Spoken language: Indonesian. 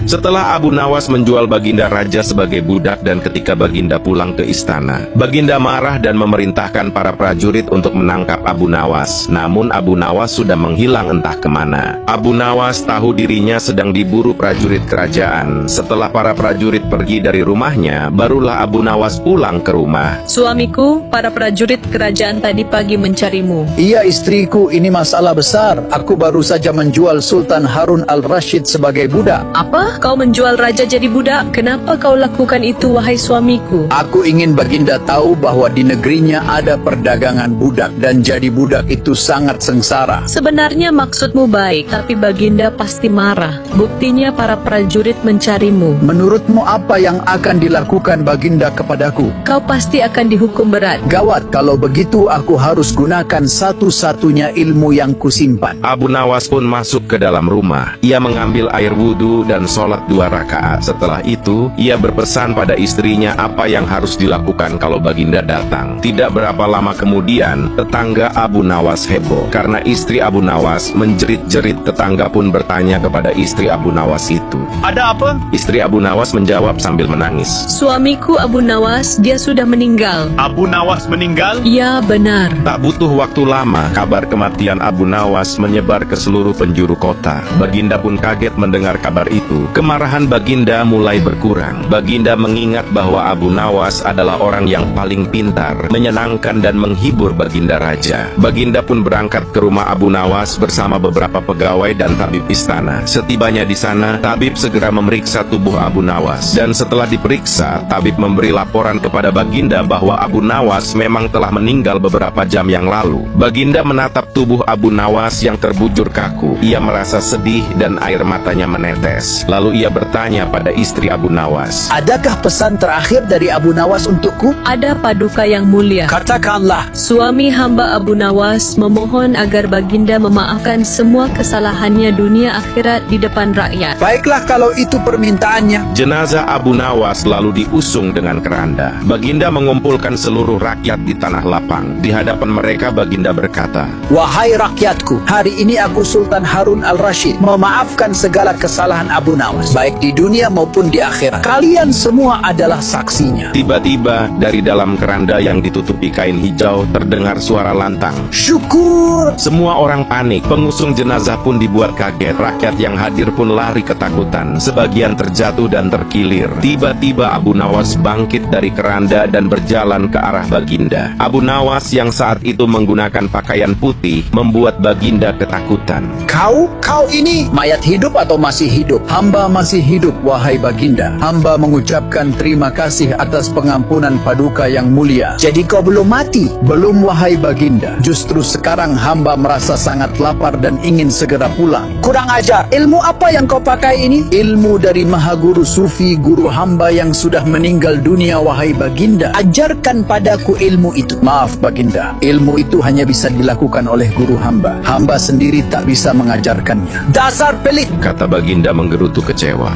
Setelah Abu Nawas menjual Baginda Raja sebagai budak dan ketika Baginda pulang ke istana, Baginda marah dan memerintahkan para prajurit untuk menangkap Abu Nawas. Namun Abu Nawas sudah menghilang entah kemana. Abu Nawas tahu dirinya sedang diburu prajurit kerajaan. Setelah para prajurit pergi dari rumahnya, barulah Abu Nawas pulang ke rumah. Suamiku, para prajurit kerajaan tadi pagi mencarimu. Iya istriku, ini masalah besar. Aku baru saja menjual Sultan Harun al-Rashid sebagai budak. Apa? Kau menjual raja jadi budak? Kenapa kau lakukan itu, wahai suamiku? Aku ingin Baginda tahu bahwa di negerinya ada perdagangan budak dan jadi budak itu sangat sengsara. Sebenarnya maksudmu baik, tapi Baginda pasti marah. Buktinya para prajurit mencarimu. Menurutmu apa yang akan dilakukan Baginda kepadaku? Kau pasti akan dihukum berat. Gawat, kalau begitu aku harus gunakan satu-satunya ilmu yang kusimpan. Abu Nawas pun masuk ke dalam rumah. Ia mengambil air wudhu dan sholat 2 rakaat. Setelah itu, ia berpesan pada istrinya apa yang harus dilakukan kalau Baginda datang. Tidak berapa lama kemudian, tetangga Abu Nawas heboh karena istri Abu Nawas menjerit-jerit. Tetangga pun bertanya kepada istri Abu Nawas itu, Ada apa? Istri Abu Nawas menjawab sambil menangis. Suamiku Abu Nawas, dia sudah meninggal. Abu Nawas meninggal? Ya, benar. Tak butuh waktu lama, kabar kematian Abu Nawas menyebar ke seluruh penjuru kota. Baginda pun kaget mendengar kabar itu. Kemarahan Baginda mulai berkurang. Baginda mengingat bahwa Abu Nawas adalah orang yang paling pintar, menyenangkan dan menghibur Baginda Raja. Baginda pun berangkat ke rumah Abu Nawas bersama beberapa pegawai dan tabib istana. Setibanya di sana, tabib segera memeriksa tubuh Abu Nawas. Dan setelah diperiksa, tabib memberi laporan kepada Baginda bahwa Abu Nawas memang telah meninggal beberapa jam yang lalu. Baginda menatap tubuh Abu Nawas yang terbujur kaku. Ia merasa sedih dan air matanya menetes. Lalu ia bertanya pada istri Abu Nawas, Adakah pesan terakhir dari Abu Nawas untukku? Ada paduka yang mulia. Katakanlah. Suami hamba Abu Nawas memohon agar Baginda memaafkan semua kesalahannya dunia akhirat di depan rakyat. Baiklah kalau itu permintaannya. jenazah Abu Nawas lalu diusung dengan keranda. Baginda mengumpulkan seluruh rakyat di tanah lapang. Di hadapan mereka Baginda berkata, Wahai rakyatku, hari ini aku Sultan Harun al-Rashid memaafkan segala kesalahan Abu Nawas, baik di dunia maupun di akhirat. Kalian semua adalah saksinya. Tiba-tiba dari dalam keranda yang ditutupi kain hijau terdengar suara lantang. Syukur. Semua orang panik, pengusung jenazah pun dibuat kaget. Rakyat yang hadir pun lari ketakutan. Sebagian terjatuh dan terkilir. Tiba-tiba Abu Nawas bangkit dari keranda dan berjalan ke arah Baginda. Abu Nawas yang saat itu menggunakan pakaian putih membuat Baginda ketakutan. Kau ini mayat hidup atau masih hidup? Hamba masih hidup, wahai Baginda. Hamba mengucapkan terima kasih atas pengampunan paduka yang mulia. Jadi kau belum mati? Belum, wahai Baginda. Justru sekarang hamba merasa sangat lapar dan ingin segera pulang. Kurang ajar. Ilmu apa yang kau pakai ini? Ilmu dari Maha Guru Sufi, guru hamba yang sudah meninggal dunia, wahai Baginda. Ajarkan padaku ilmu itu. Maaf Baginda, ilmu itu hanya bisa dilakukan oleh guru hamba. Hamba sendiri tak bisa mengajarkannya. Dasar pelit. Kata Baginda menggerutu kecewa.